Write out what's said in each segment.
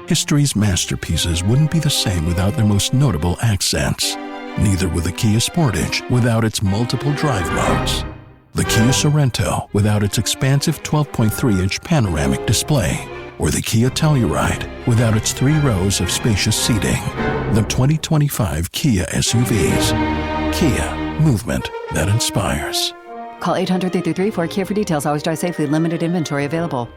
History's masterpieces wouldn't be the same without their most notable accents. Neither would the Kia Sportage without its multiple drive modes. The Kia Sorento without its expansive 12.3-inch panoramic display. Or the Kia Telluride without its 3 rows of spacious seating. The 2025 Kia SUVs. Kia, movement that inspires. Call 800-333-4KIA for details. Always drive safely. Limited inventory available.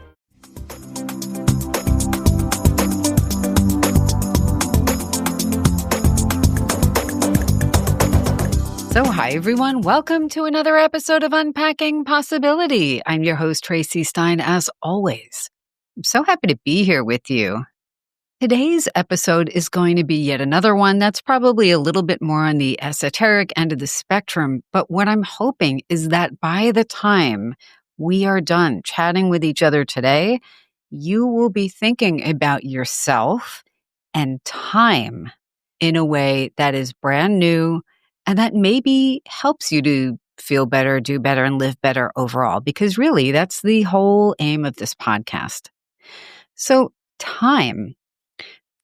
So hi, everyone. Welcome to another episode of Unpacking Possibility. I'm your host, Traci Stein, as always. I'm so happy to be here with you. Today's episode is going to be yet another one that's probably a little bit more on the esoteric end of the spectrum, but what I'm hoping is that by the time we are done chatting with each other today, you will be thinking about yourself and time in a way that is brand new and that maybe helps you to feel better, do better, and live better overall, because really that's the whole aim of this podcast. So time.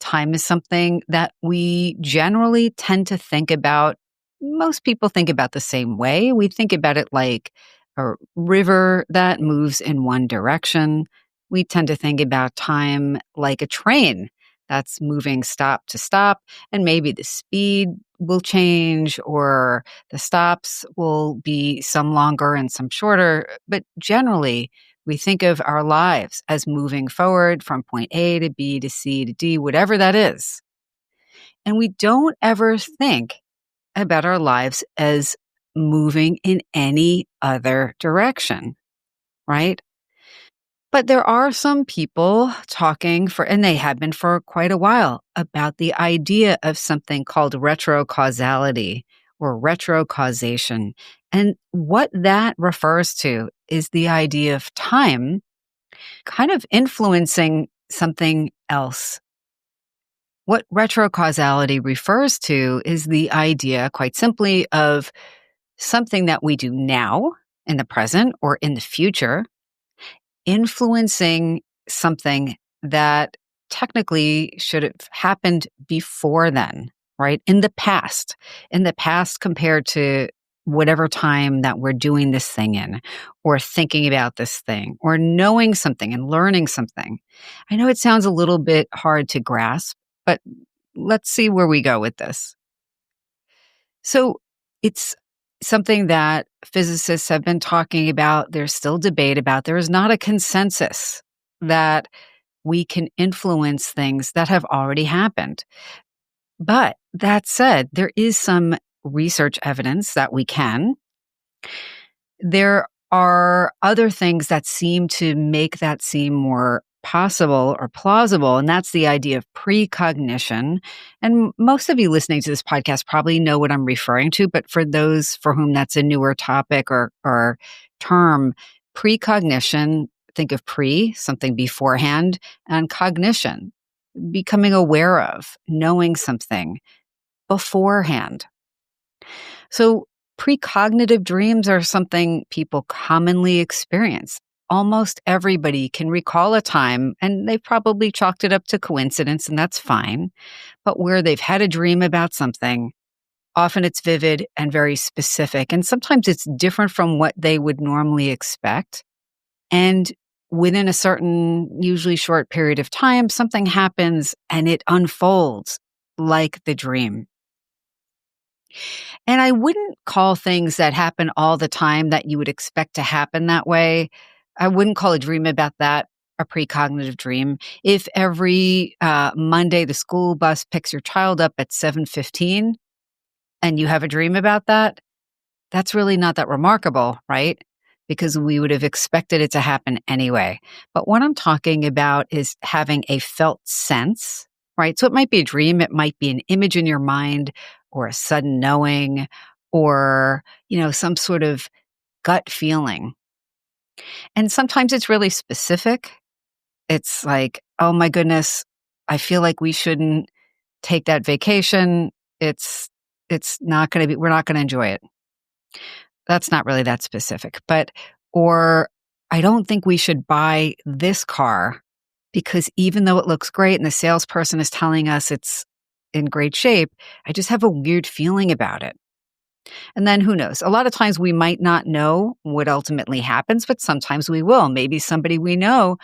Time is something that we generally tend to think about. Most people think about the same way. We think about it like a river that moves in one direction. We tend to think about time like a train that's moving stop to stop, and maybe the speed will change or the stops will be some longer and some shorter. But generally, we think of our lives as moving forward from point A to B to C to D, whatever that is. And we don't ever think about our lives as moving in any other direction, right? But there are some people talking and they have been for quite a while, about the idea of something called retrocausality or retrocausation. And what that refers to is the idea of time kind of influencing something else. What retrocausality refers to is the idea, quite simply, of something that we do now in the present or in the future, influencing something that technically should have happened before then, right? In the past compared to whatever time that we're doing this thing in, or thinking about this thing, or knowing something and learning something. I know it sounds a little bit hard to grasp, but let's see where we go with this. So it's something that physicists have been talking about. There's still debate about. There is not a consensus that we can influence things that have already happened. But that said, there is some research evidence that we can. There are other things that seem to make that seem more possible or plausible, and that's the idea of precognition. And most of you listening to this podcast probably know what I'm referring to, but for those for whom that's a newer topic or term, precognition, think of something beforehand, and cognition, becoming aware of, knowing something beforehand. So precognitive dreams are something people commonly experience. Almost everybody can recall a time, and they've probably chalked it up to coincidence, and that's fine. But where they've had a dream about something, often it's vivid and very specific, and sometimes it's different from what they would normally expect. And within a certain, usually short period of time, something happens and it unfolds like the dream. And I wouldn't call things that happen all the time that you would expect to happen that way. I wouldn't call a dream about that a precognitive dream. If every Monday the school bus picks your child up at 7:15 and you have a dream about that, that's really not that remarkable, right? Because we would have expected it to happen anyway. But what I'm talking about is having a felt sense, right? So it might be a dream, it might be an image in your mind, or a sudden knowing, or, some sort of gut feeling. And sometimes it's really specific. It's like, oh my goodness, I feel like we shouldn't take that vacation. It's not going to be, we're not going to enjoy it. That's not really that specific, or I don't think we should buy this car Because even though it looks great and the salesperson is telling us it's in great shape, I just have a weird feeling about it. And then who knows? A lot of times we might not know what ultimately happens, but sometimes we will. Maybe somebody we know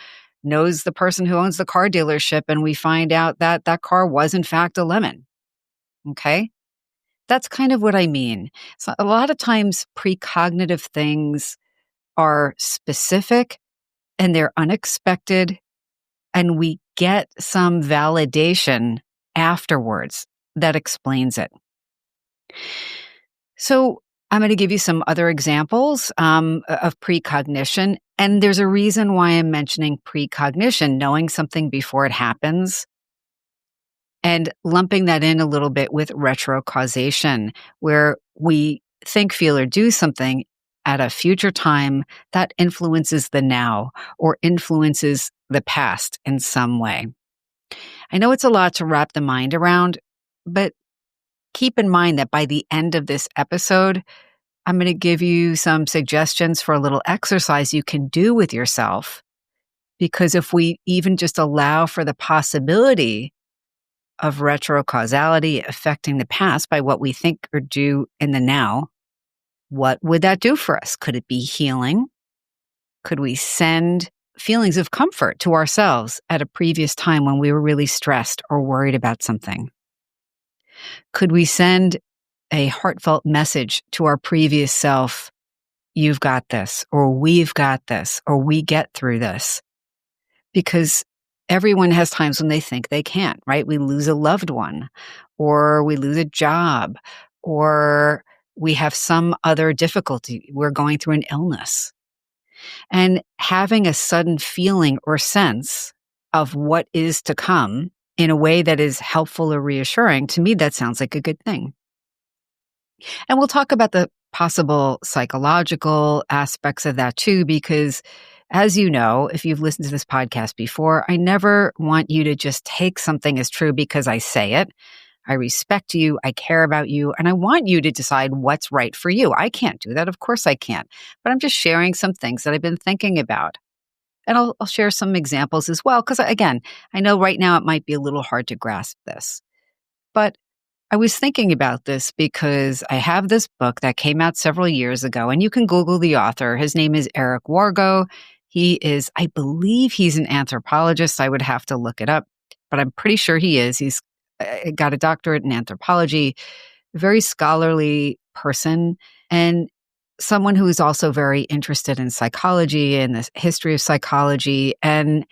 knows the person who owns the car dealership, and we find out that that car was in fact a lemon. Okay? That's kind of what I mean. So a lot of times precognitive things are specific and they're unexpected, and we get some validation afterwards that explains it. So I'm going to give you some other examples of precognition. And there's a reason why I'm mentioning precognition, knowing something before it happens, and lumping that in a little bit with retrocausation, where we think, feel, or do something at a future time that influences the now or influences the past in some way. I know it's a lot to wrap the mind around, but keep in mind that by the end of this episode, I'm going to give you some suggestions for a little exercise you can do with yourself. Because if we even just allow for the possibility of retrocausality affecting the past by what we think or do in the now, what would that do for us? Could it be healing? Could we send feelings of comfort to ourselves at a previous time when we were really stressed or worried about something? Could we send a heartfelt message to our previous self, you've got this, or we've got this, or we get through this? Because everyone has times when they think they can't, right? We lose a loved one, or we lose a job, or we have some other difficulty. We're going through an illness. And having a sudden feeling or sense of what is to come in a way that is helpful or reassuring, to me, that sounds like a good thing. And we'll talk about the possible psychological aspects of that too, because as you know, if you've listened to this podcast before, I never want you to just take something as true because I say it. I respect you, I care about you, and I want you to decide what's right for you. I can't do that. Of course I can't. But I'm just sharing some things that I've been thinking about. And I'll share some examples as well, because again, I know right now it might be a little hard to grasp this. But I was thinking about this because I have this book that came out several years ago, and you can Google the author. His name is Eric Wargo. He is, I believe he's an anthropologist. I would have to look it up, but I'm pretty sure he is. He's got a doctorate in anthropology, a very scholarly person, and someone who is also very interested in psychology and the history of psychology. And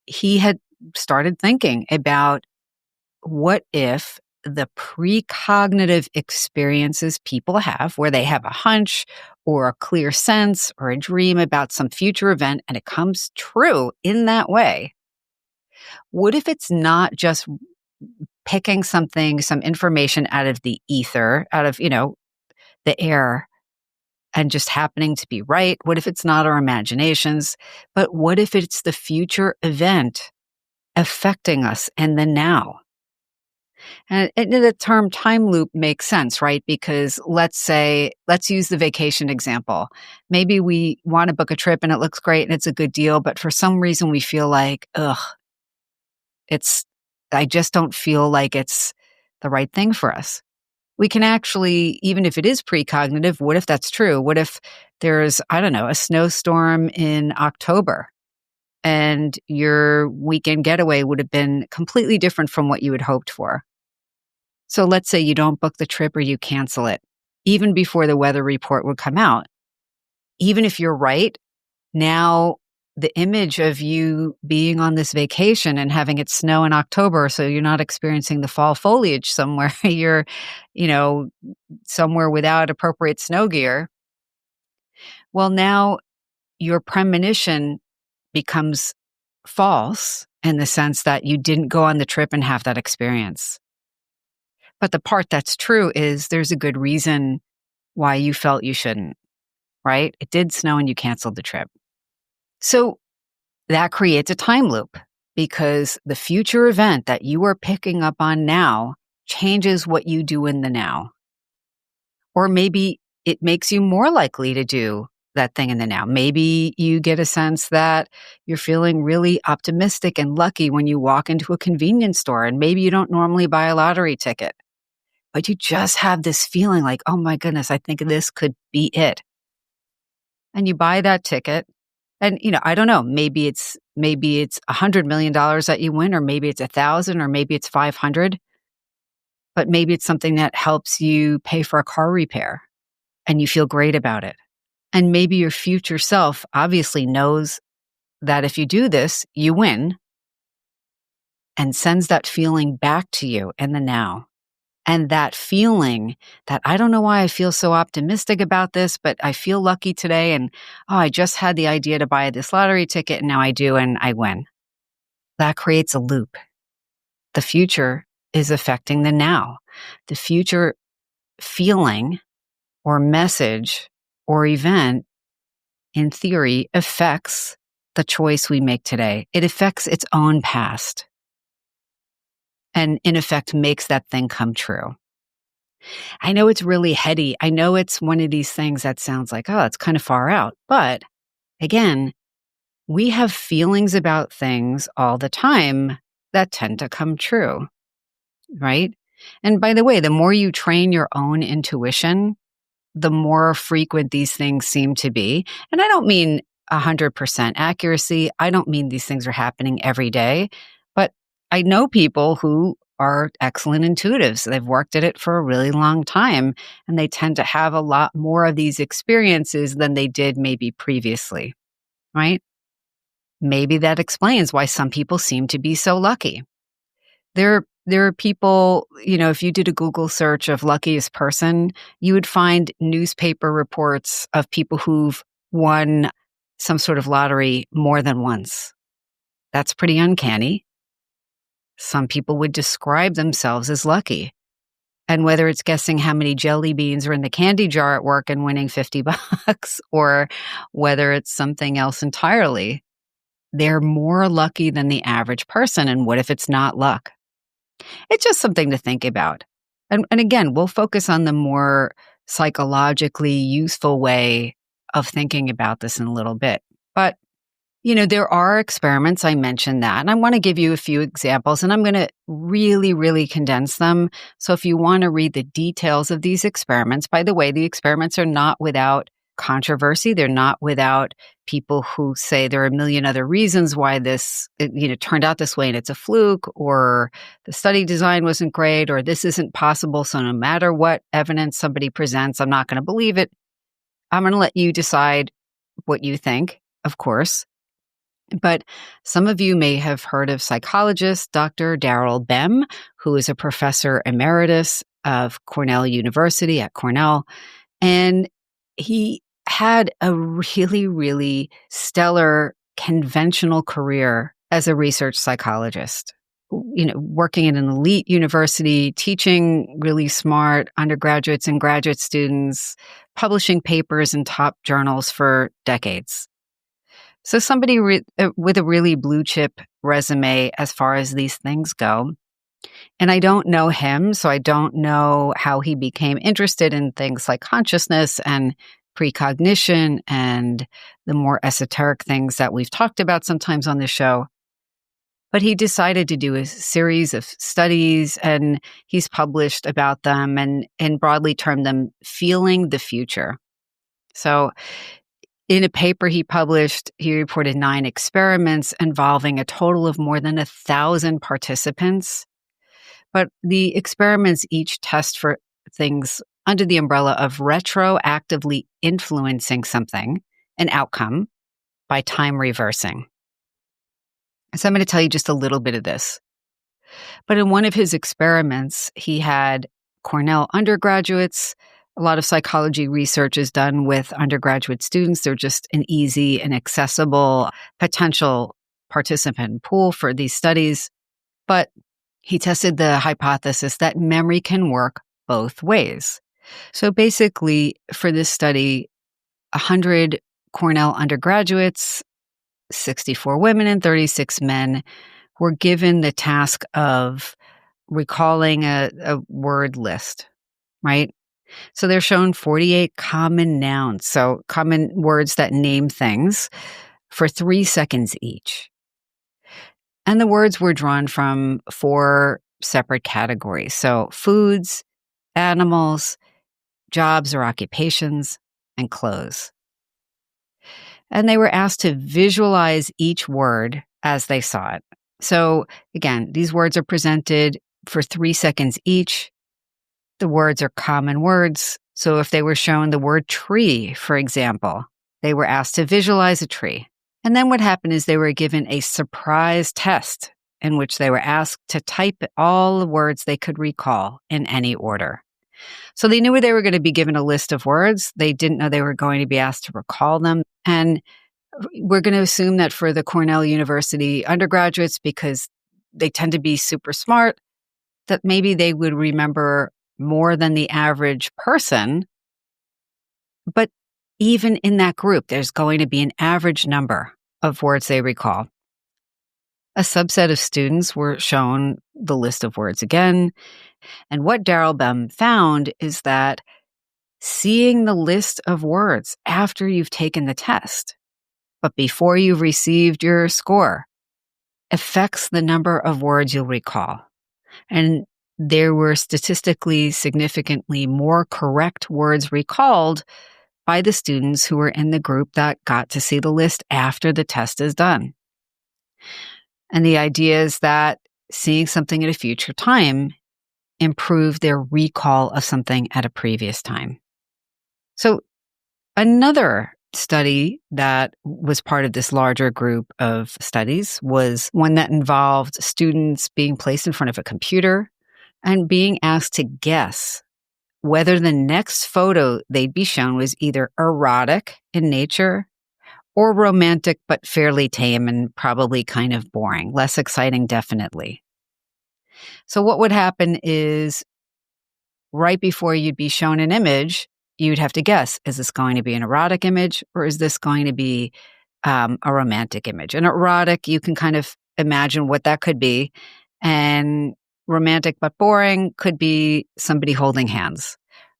he had started thinking about what if the precognitive experiences people have, where they have a hunch or a clear sense or a dream about some future event and it comes true in that way. What if it's not just picking something, some information out of the ether, out of, the air, and just happening to be right? What if it's not our imaginations? But what if it's the future event affecting us in the now? And the term time loop makes sense, right? Because let's use the vacation example. Maybe we want to book a trip and it looks great and it's a good deal, but for some reason we feel like, I just don't feel like it's the right thing for us. We can actually, even if it is precognitive, what if that's true? What if there's, a snowstorm in October and your weekend getaway would have been completely different from what you had hoped for? So let's say you don't book the trip or you cancel it, even before the weather report would come out. Even if you're right, now the image of you being on this vacation and having it snow in October, so you're not experiencing the fall foliage somewhere, you're, somewhere without appropriate snow gear. Well, now your premonition becomes false in the sense that you didn't go on the trip and have that experience. But the part that's true is there's a good reason why you felt you shouldn't, right? It did snow and you canceled the trip. So that creates a time loop because the future event that you are picking up on now changes what you do in the now. Or maybe it makes you more likely to do that thing in the now. Maybe you get a sense that you're feeling really optimistic and lucky when you walk into a convenience store, and maybe you don't normally buy a lottery ticket, but you just have this feeling like, oh my goodness, I think this could be it. And you buy that ticket, and I don't know, maybe it's $100 million that you win, or maybe it's 1,000, or maybe it's 500, but maybe it's something that helps you pay for a car repair and you feel great about it. And maybe your future self obviously knows that if you do this, you win, and sends that feeling back to you in the now. And that feeling that, I don't know why I feel so optimistic about this, but I feel lucky today. And I just had the idea to buy this lottery ticket, and now I do, and I win. That creates a loop. The future is affecting the now. The future feeling or message or event, in theory, affects the choice we make today. It affects its own past, and in effect makes that thing come true. I know it's really heady. I know it's one of these things that sounds like, oh, it's kind of far out. But again, we have feelings about things all the time that tend to come true, right? And by the way, the more you train your own intuition, the more frequent these things seem to be. And I don't mean 100% accuracy. I don't mean these things are happening every day. But I know people who are excellent intuitives. They've worked at it for a really long time, and they tend to have a lot more of these experiences than they did maybe previously, right? Maybe that explains why some people seem to be so lucky. There are people, if you did a Google search of luckiest person, you would find newspaper reports of people who've won some sort of lottery more than once. That's pretty uncanny. Some people would describe themselves as lucky. And whether it's guessing how many jelly beans are in the candy jar at work and winning $50, or whether it's something else entirely, they're more lucky than the average person. And what if it's not luck? It's just something to think about. And again, we'll focus on the more psychologically useful way of thinking about this in a little bit. But, there are experiments. I mentioned that. And I want to give you a few examples, and I'm going to really, really condense them. So if you want to read the details of these experiments, by the way, the experiments are not without controversy. They're not without people who say there are a million other reasons why this, turned out this way and it's a fluke, or the study design wasn't great, or this isn't possible. So no matter what evidence somebody presents, I'm not going to believe it. I'm going to let you decide what you think, of course. But some of you may have heard of psychologist Dr. Daryl Bem, who is a professor emeritus of Cornell University at Cornell. And he had a really, really stellar conventional career as a research psychologist, working at an elite university, teaching really smart undergraduates and graduate students, publishing papers in top journals for decades. So somebody with a really blue chip resume as far as these things go. And I don't know him, so I don't know how he became interested in things like consciousness and precognition and the more esoteric things that we've talked about sometimes on the show. But he decided to do a series of studies, and he's published about them and broadly termed them feeling the future. So in a paper he published, he reported 9 experiments involving a total of more than 1,000 participants. But the experiments each test for things under the umbrella of retroactively influencing something, an outcome, by time reversing. So I'm going to tell you just a little bit of this. But in one of his experiments, he had Cornell undergraduates. A lot of psychology research is done with undergraduate students. They're just an easy and accessible potential participant pool for these studies. But he tested the hypothesis that memory can work both ways. So basically, for this study, 100 Cornell undergraduates, 64 women and 36 men, were given the task of recalling a word list, right? So they're shown 48 common nouns, so common words that name things, for 3 seconds each. And the words were drawn from 4 separate categories. So foods, animals, jobs or occupations, and clothes. And they were asked to visualize each word as they saw it. So again, these words are presented for 3 seconds each. The words are common words. So if they were shown the word tree, for example, they were asked to visualize a tree. And then what happened is they were given a surprise test in which they were asked to type all the words they could recall in any order. So they knew they were going to be given a list of words. They didn't know they were going to be asked to recall them. And we're going to assume that for the Cornell University undergraduates, because they tend to be super smart, that maybe they would remember more than the average person. But even in that group, there's going to be an average number of words they recall. A subset of students were shown the list of words again. And what Daryl Bem found is that seeing the list of words after you've taken the test, but before you've received your score, affects the number of words you'll recall. And there were statistically significantly more correct words recalled by the students who were in the group that got to see the list after the test is done. And the idea is that seeing something at a future time improved their recall of something at a previous time. So another study that was part of this larger group of studies was one that involved students being placed in front of a computer and being asked to guess whether the next photo they'd be shown was either erotic in nature or romantic but fairly tame and probably kind of boring, less exciting definitely. So what would happen is right before you'd be shown an image, you'd have to guess, is this going to be an erotic image or is this going to be a romantic image? An erotic, you can kind of imagine what that could be. And romantic but boring could be somebody holding hands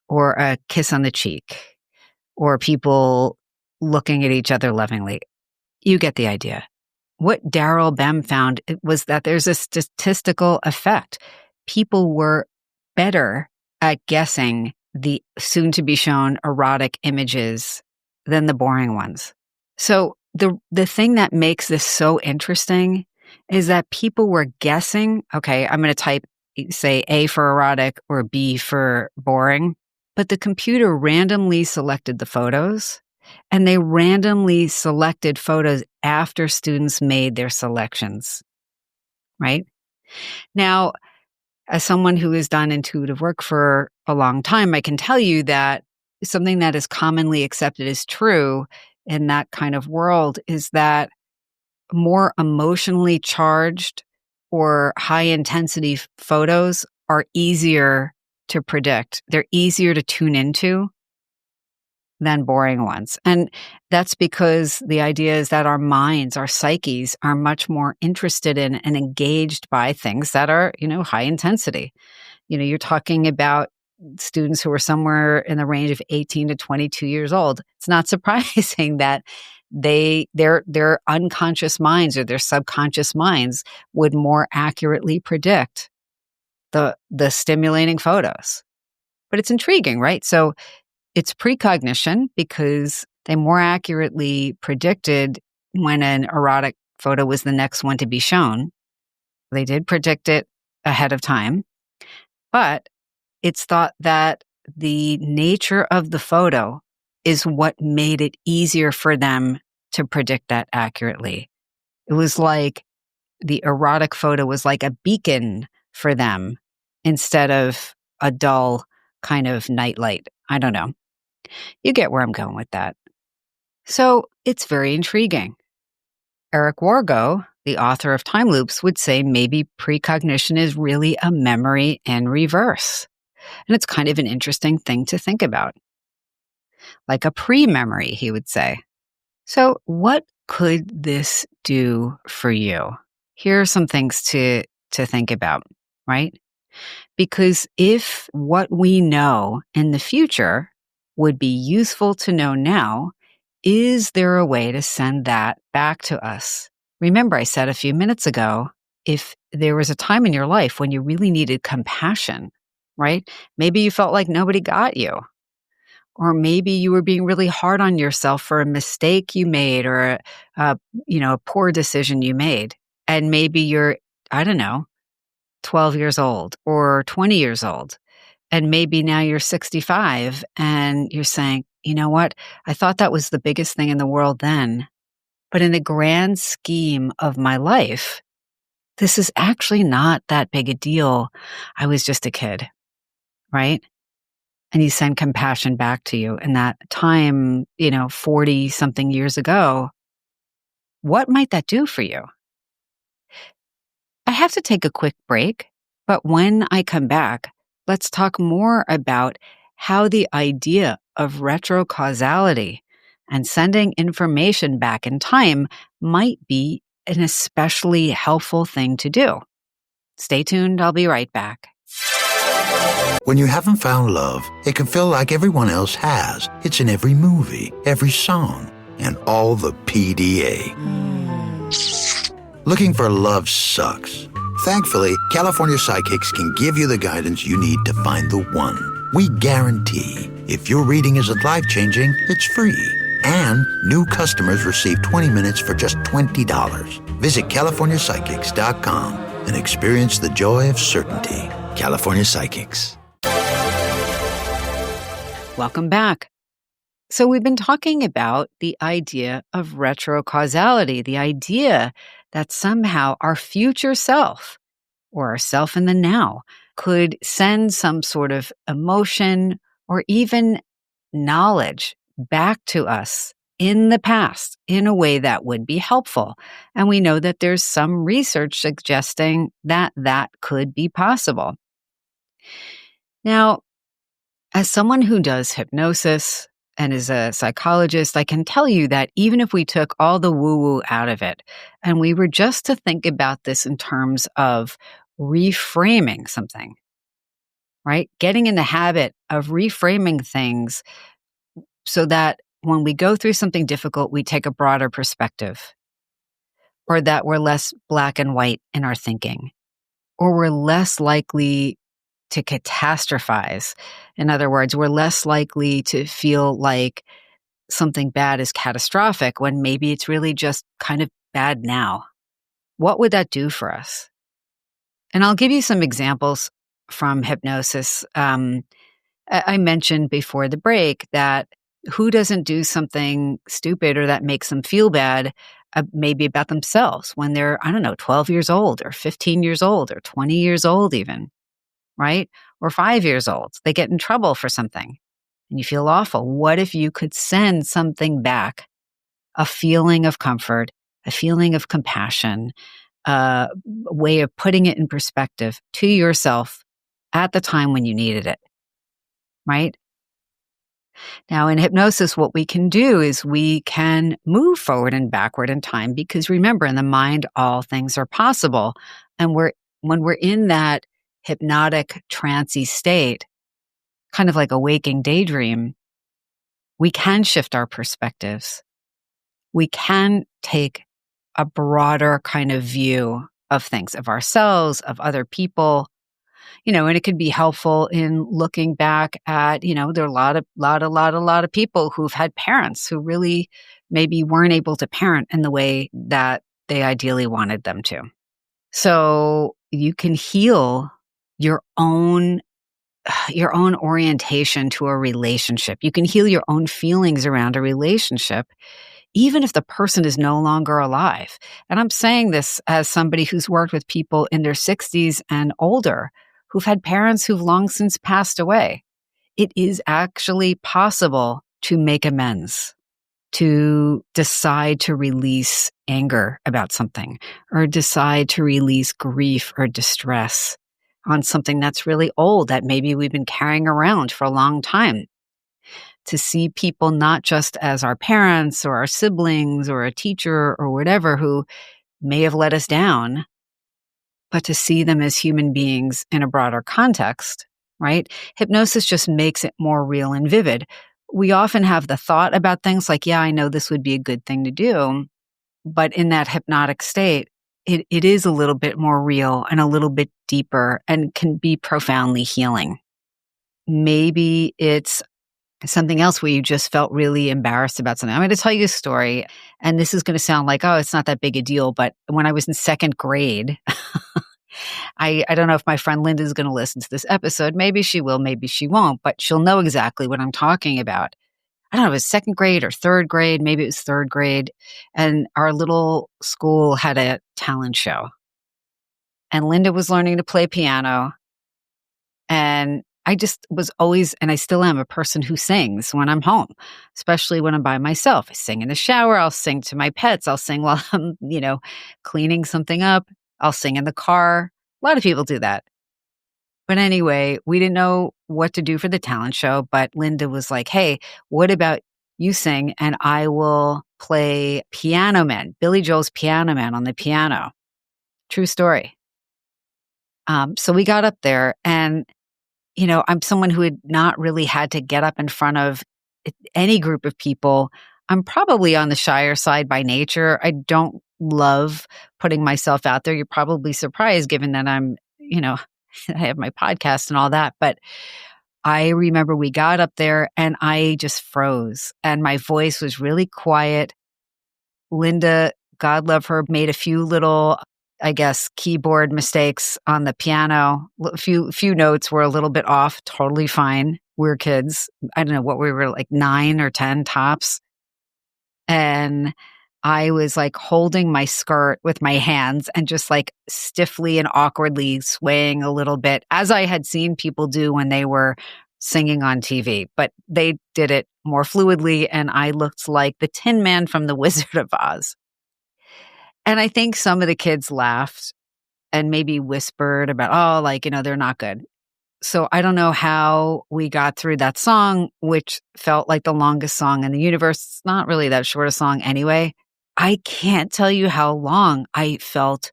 or a kiss on the cheek or people looking at each other lovingly. You get the idea. What Daryl Bem found was that there's a statistical effect. People were better at guessing the soon-to-be-shown erotic images than the boring ones. So the thing that makes this so interesting is that people were guessing, okay, I'm going to type, say, A for erotic or B for boring, but the computer randomly selected the photos, and they randomly selected photos after students made their selections, right? Now, as someone who has done intuitive work for a long time, I can tell you that something that is commonly accepted as true in that kind of world is that more emotionally charged or high intensity photos are easier to predict. They're easier to tune into than boring ones. And that's because the idea is that our minds, our psyches are much more interested in and engaged by things that are, high intensity. You're talking about students who are somewhere in the range of 18 to 22 years old. It's not surprising that their unconscious minds or their subconscious minds would more accurately predict the stimulating photos. But it's intriguing, right? So it's precognition because they more accurately predicted when an erotic photo was the next one to be shown. They did predict it ahead of time, but it's thought that the nature of the photo is what made it easier for them to predict that accurately. It was like the erotic photo was like a beacon for them instead of a dull kind of nightlight. I don't know. You get where I'm going with that. So it's very intriguing. Eric Wargo, the author of Time Loops, would say maybe precognition is really a memory in reverse. And it's kind of an interesting thing to think about. Like a pre-memory, he would say. So what could this do for you? Here are some things to think about, right? Because if what we know in the future would be useful to know now, is there a way to send that back to us? Remember, I said a few minutes ago, if there was a time in your life when you really needed compassion, right? Maybe you felt like nobody got you. Or maybe you were being really hard on yourself for a mistake you made or a poor decision you made. And maybe you're, I don't know, 12 years old or 20 years old. And maybe now you're 65 and you're saying, you know what? I thought that was the biggest thing in the world then. But in the grand scheme of my life, this is actually not that big a deal. I was just a kid, right? And you send compassion back to you. And that time, 40 something years ago, what might that do for you? I have to take a quick break, but when I come back, let's talk more about how the idea of retrocausality and sending information back in time might be an especially helpful thing to do. Stay tuned. I'll be right back. When you haven't found love, it can feel like everyone else has. It's in every movie, every song, and all the PDA. Looking for love sucks. Thankfully, California Psychics can give you the guidance you need to find the one. We guarantee if your reading isn't life-changing, it's free. And new customers receive 20 minutes for just $20. Visit CaliforniaPsychics.com and experience the joy of certainty. California Psychics. Welcome back. So we've been talking about the idea of retrocausality, the idea that somehow our future self or our self in the now could send some sort of emotion or even knowledge back to us in the past in a way that would be helpful. And we know that there's some research suggesting that that could be possible. Now, as someone who does hypnosis and is a psychologist, I can tell you that even if we took all the woo-woo out of it and we were just to think about this in terms of reframing something, right? Getting in the habit of reframing things so that when we go through something difficult, we take a broader perspective, or that we're less black and white in our thinking, or we're less likely to catastrophize. In other words, we're less likely to feel like something bad is catastrophic when maybe it's really just kind of bad now. What would that do for us? And I'll give you some examples from hypnosis. I mentioned before the break that who doesn't do something stupid or that makes them feel bad, maybe about themselves when they're, 12 years old or 15 years old or 20 years old even, right? Or 5 years old. They get in trouble for something and you feel awful. What if you could send something back, a feeling of comfort, a feeling of compassion, a way of putting it in perspective to yourself at the time when you needed it, right? Now, in hypnosis, what we can do is we can move forward and backward in time because remember, in the mind, all things are possible. And when we're in that hypnotic, trancey state, kind of like a waking daydream, we can shift our perspectives. We can take a broader kind of view of things, of ourselves, of other people, and it could be helpful in looking back at, there are a lot of people who've had parents who really maybe weren't able to parent in the way that they ideally wanted them to. So you can heal your own orientation to a relationship. You can heal your own feelings around a relationship, even if the person is no longer alive. And I'm saying this as somebody who's worked with people in their 60s and older who've had parents who've long since passed away. It is actually possible to make amends, to decide to release anger about something, or decide to release grief or distress on something that's really old that maybe we've been carrying around for a long time. To see people not just as our parents or our siblings or a teacher or whatever who may have let us down, but to see them as human beings in a broader context, right? Hypnosis just makes it more real and vivid. We often have the thought about things like, yeah, I know this would be a good thing to do. But in that hypnotic state, it is a little bit more real and a little bit deeper and can be profoundly healing. Maybe it's something else where you just felt really embarrassed about something. I'm going to tell you a story, and this is going to sound like, oh, it's not that big a deal. But when I was in second grade, I don't know if my friend Linda is going to listen to this episode. Maybe she will, maybe she won't, but she'll know exactly what I'm talking about. I don't know, it was second grade or third grade, maybe it was third grade. And our little school had a talent show. And Linda was learning to play piano. And I just was always, and I still am, a person who sings when I'm home, especially when I'm by myself. I sing in the shower. I'll sing to my pets. I'll sing while I'm, cleaning something up. I'll sing in the car. A lot of people do that. But anyway, we didn't know what to do for the talent show, but Linda was like, hey, what about you sing and I will play Piano Man, Billy Joel's Piano Man on the piano. True story. So we got up there and, I'm someone who had not really had to get up in front of any group of people. I'm probably on the shyer side by nature. I don't love putting myself out there. You're probably surprised given that I'm, I have my podcast and all that. But I remember we got up there and I just froze and my voice was really quiet. Linda, God love her, made a few little, I guess, keyboard mistakes on the piano. A few notes were a little bit off, totally fine. We were kids. I don't know what we were, like 9 or 10 tops. And I was like holding my skirt with my hands and just like stiffly and awkwardly swaying a little bit, as I had seen people do when they were singing on TV. But they did it more fluidly, and I looked like the Tin Man from The Wizard of Oz. And I think some of the kids laughed and maybe whispered about, oh, they're not good. So I don't know how we got through that song, which felt like the longest song in the universe. It's not really that short a song anyway. I can't tell you how long I felt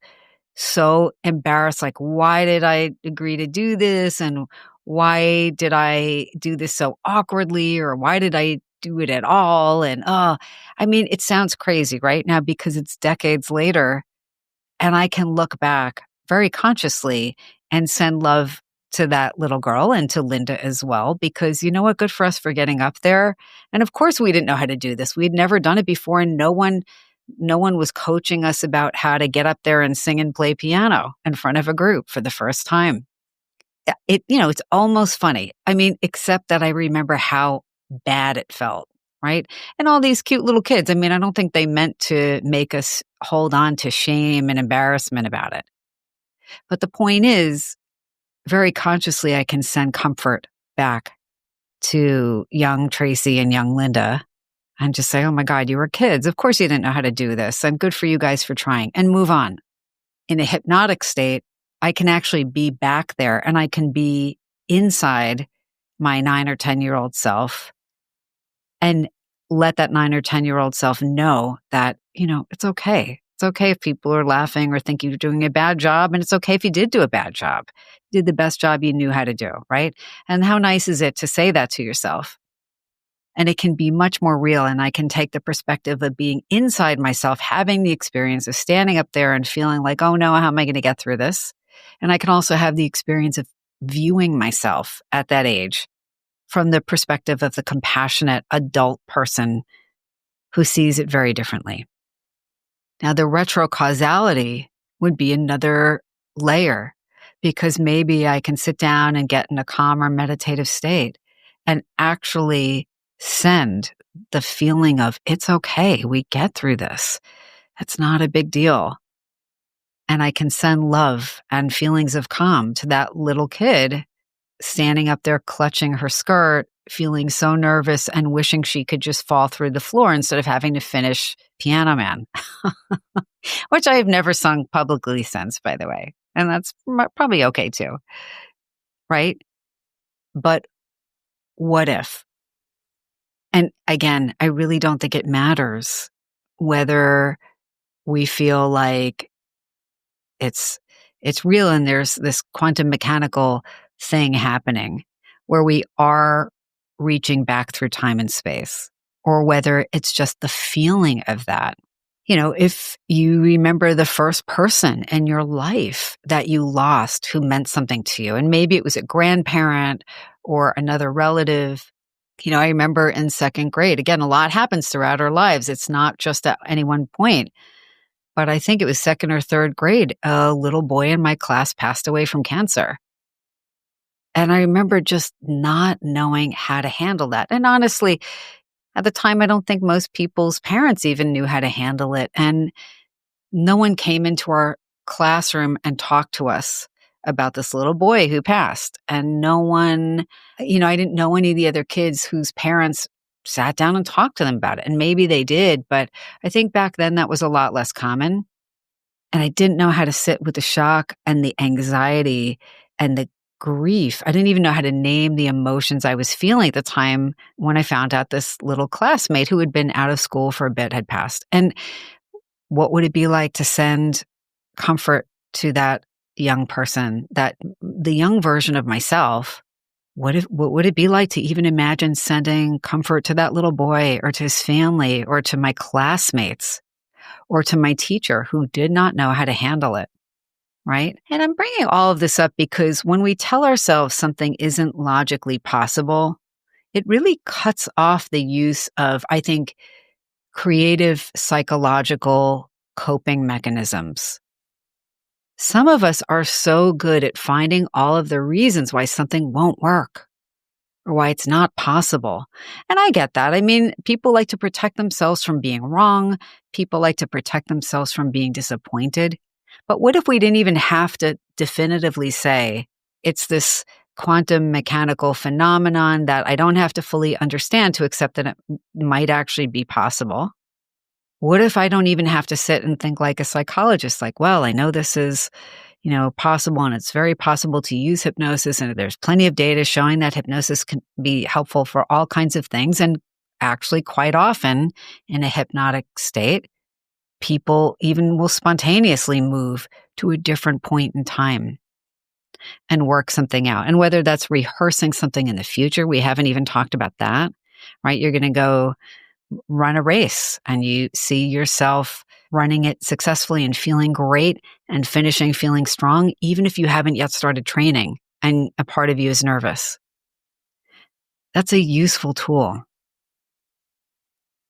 so embarrassed. Like, why did I agree to do this? And why did I do this so awkwardly? Or why did I do it at all? And, it sounds crazy right now because it's decades later and I can look back very consciously and send love to that little girl and to Linda as well, because you know what? Good for us for getting up there. And of course, we didn't know how to do this. We'd never done it before, and no one was coaching us about how to get up there and sing and play piano in front of a group for the first time. It's almost funny. Except that I remember how bad it felt, right? And all these cute little kids. I don't think they meant to make us hold on to shame and embarrassment about it. But the point is, very consciously, I can send comfort back to young Traci and young Linda and just say, oh my God, you were kids. Of course you didn't know how to do this. And good for you guys for trying, and move on. In a hypnotic state, I can actually be back there and I can be inside my 9 or 10-year-old self and let that 9 or 10-year-old self know that, it's okay. It's okay if people are laughing or think you're doing a bad job. And it's okay if you did do a bad job. You did the best job you knew how to do, right? And how nice is it to say that to yourself? And it can be much more real. And I can take the perspective of being inside myself, having the experience of standing up there and feeling like, oh no, how am I going to get through this? And I can also have the experience of viewing myself at that age from the perspective of the compassionate adult person who sees it very differently. Now, the retrocausality would be another layer, because maybe I can sit down and get in a calmer meditative state and actually send the feeling of, it's okay, we get through this. It's not a big deal. And I can send love and feelings of calm to that little kid standing up there clutching her skirt, feeling so nervous and wishing she could just fall through the floor instead of having to finish Piano Man, which I have never sung publicly since, by the way. And that's probably okay too, right? But what if? And again, I really don't think it matters whether we feel like it's it's real, and there's this quantum mechanical thing happening where we are reaching back through time and space, or whether it's just the feeling of that. If you remember the first person in your life that you lost who meant something to you, and maybe it was a grandparent or another relative. I remember in second grade, again, a lot happens throughout our lives. It's not just at any one point, but I think it was second or third grade, a little boy in my class passed away from cancer. And I remember just not knowing how to handle that. And honestly, at the time, I don't think most people's parents even knew how to handle it. And no one came into our classroom and talked to us about this little boy who passed. And no one, I didn't know any of the other kids whose parents sat down and talked to them about it. And maybe they did, but I think back then that was a lot less common. And I didn't know how to sit with the shock and the anxiety and the grief. I didn't even know how to name the emotions I was feeling at the time when I found out this little classmate who had been out of school for a bit had passed. And what would it be like to send comfort to that young person, the young version of myself? What would it be like to even imagine sending comfort to that little boy, or to his family, or to my classmates, or to my teacher who did not know how to handle it? Right? And I'm bringing all of this up because when we tell ourselves something isn't logically possible, it really cuts off the use of, I think, creative psychological coping mechanisms. Some of us are so good at finding all of the reasons why something won't work or why it's not possible. And I get that. I mean, people like to protect themselves from being wrong. People like to protect themselves from being disappointed. But what if we didn't even have to definitively say it's this quantum mechanical phenomenon that I don't have to fully understand to accept that it might actually be possible? What if I don't even have to sit and think like a psychologist, like, well, I know this is, possible, and it's very possible to use hypnosis, and there's plenty of data showing that hypnosis can be helpful for all kinds of things, and actually quite often in a hypnotic state, people even will spontaneously move to a different point in time and work something out. And whether that's rehearsing something in the future, we haven't even talked about that, right? You're going to go run a race and you see yourself running it successfully and feeling great and finishing feeling strong, even if you haven't yet started training and a part of you is nervous. That's a useful tool,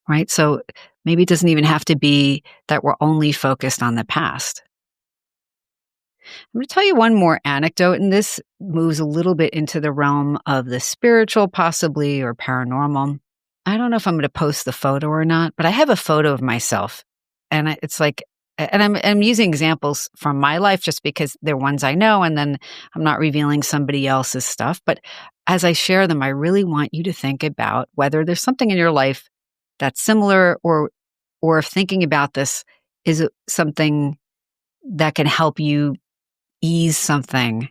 right? So maybe it doesn't even have to be that we're only focused on the past. I'm going to tell you one more anecdote, and this moves a little bit into the realm of the spiritual, possibly, or paranormal. I don't know if I'm going to post the photo or not, but I have a photo of myself. And it's like, and I'm using examples from my life just because they're ones I know, and then I'm not revealing somebody else's stuff. But as I share them, I really want you to think about whether there's something in your life that's similar, or if thinking about this is something that can help you ease something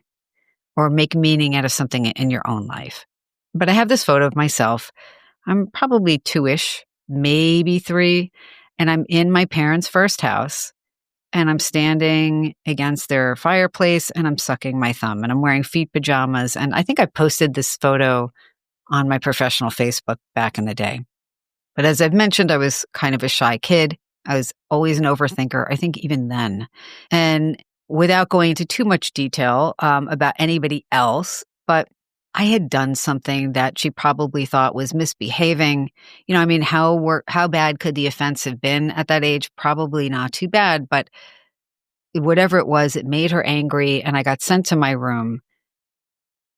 or make meaning out of something in your own life. But I have this photo of myself. I'm probably 2-ish, maybe 3, and I'm in my parents' first house, and I'm standing against their fireplace, and I'm sucking my thumb, and I'm wearing feet pajamas, and I think I posted this photo on my professional Facebook back in the day. But as I've mentioned, I was kind of a shy kid. I was always an overthinker, I think even then. And without going into too much detail about anybody else, but I had done something that she probably thought was misbehaving. How bad could the offense have been at that age? Probably not too bad, but whatever it was, it made her angry, and I got sent to my room.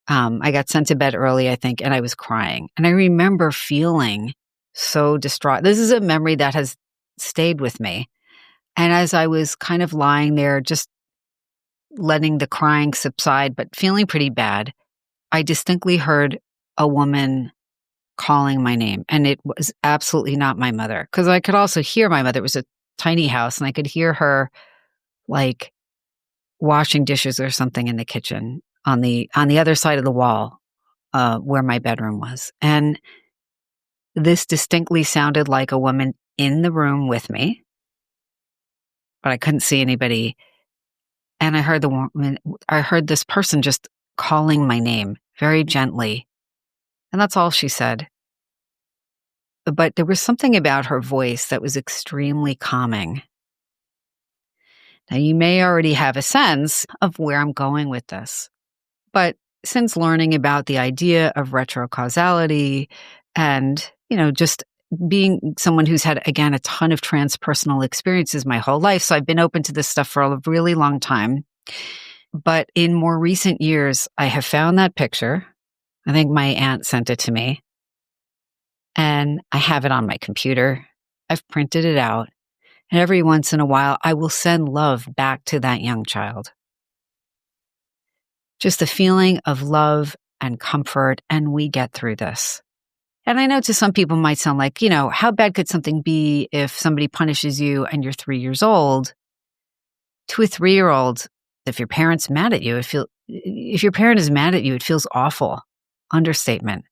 I got sent to bed early, I think, and I was crying. And I remember feeling so distraught. This is a memory that has stayed with me. And as I was kind of lying there, just letting the crying subside, but feeling pretty bad, I distinctly heard a woman calling my name, and it was absolutely not my mother, because I could also hear my mother. It was a tiny house, and I could hear her like washing dishes or something in the kitchen on the other side of the wall where my bedroom was. And this distinctly sounded like a woman in the room with me, but I couldn't see anybody And I heard this person just calling my name very gently. And that's all she said. But there was something about her voice that was extremely calming. Now, you may already have a sense of where I'm going with this, but since learning about the idea of retrocausality and, just being someone who's had, again, a ton of transpersonal experiences my whole life, so I've been open to this stuff for a really long time. But in more recent years, I have found that picture. I think my aunt sent it to me, and I have it on my computer. I've printed it out. And every once in a while, I will send love back to that young child. Just the feeling of love and comfort, and we get through this. And I know to some people might sound like, how bad could something be if somebody punishes you and you're 3 years old? To a 3-year-old, if your parent's mad at you, if your parent is mad at you, it feels awful. Understatement.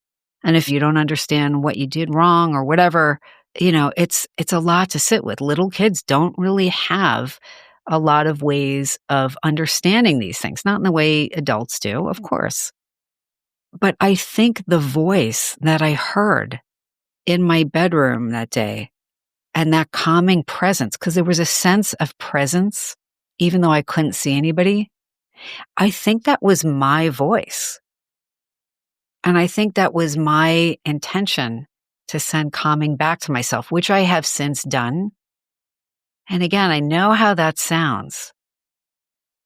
And if you don't understand what you did wrong or whatever, it's a lot to sit with. Little kids don't really have a lot of ways of understanding these things, not in the way adults do, of course. But I think the voice that I heard in my bedroom that day and that calming presence, because there was a sense of presence, even though I couldn't see anybody, I think that was my voice. And I think that was my intention to send calming back to myself, which I have since done. And again, I know how that sounds,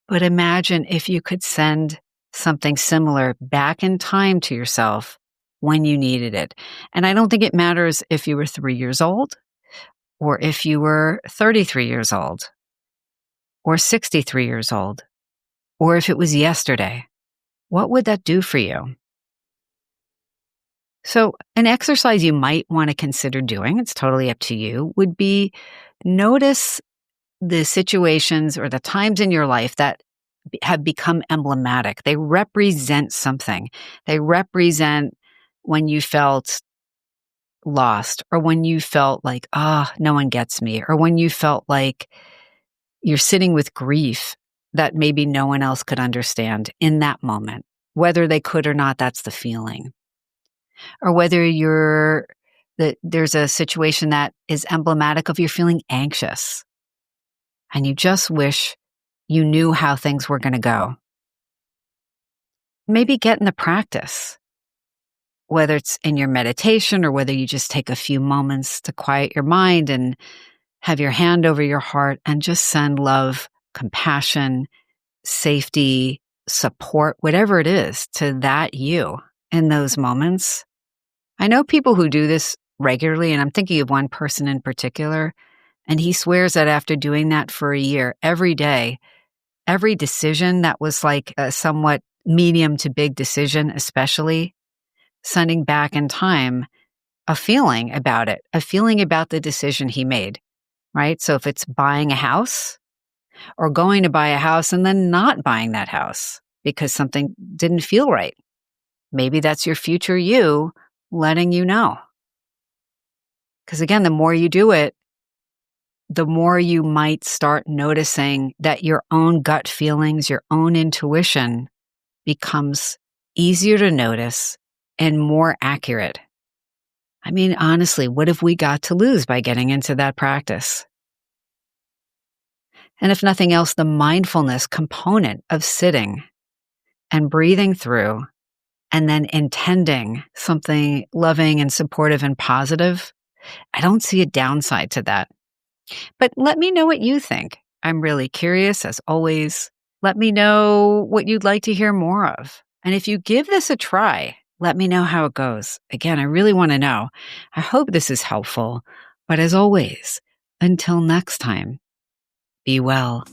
but imagine if you could send something similar back in time to yourself when you needed it. And I don't think it matters if you were 3 years old or if you were 33 years old or 63 years old, or if it was yesterday. What would that do for you? So an exercise you might want to consider doing, it's totally up to you, would be notice the situations or the times in your life that have become emblematic. They represent something. They represent when you felt lost, or when you felt like, no one gets me, or when you felt like you're sitting with grief that maybe no one else could understand in that moment. Whether they could or not, that's the feeling. Or whether there's a situation that is emblematic of you feeling anxious and you just wish you knew how things were going to go. Maybe get in the practice, whether it's in your meditation or whether you just take a few moments to quiet your mind and have your hand over your heart and just send love, compassion, safety, support, whatever it is, to that you in those moments. I know people who do this regularly, and I'm thinking of one person in particular, and he swears that after doing that for a year, every day, every decision that was like a somewhat medium to big decision, especially, sending back in time a feeling about it, a feeling about the decision he made, right? So if it's buying a house or going to buy a house and then not buying that house because something didn't feel right, maybe that's your future you letting you know. Because again, the more you do it, the more you might start noticing that your own gut feelings, your own intuition becomes easier to notice and more accurate. I mean, honestly, what have we got to lose by getting into that practice? And if nothing else, the mindfulness component of sitting and breathing through and then intending something loving and supportive and positive, I don't see a downside to that. But let me know what you think. I'm really curious, as always. Let me know what you'd like to hear more of. And if you give this a try, let me know how it goes. Again, I really want to know. I hope this is helpful. But as always, until next time, be well.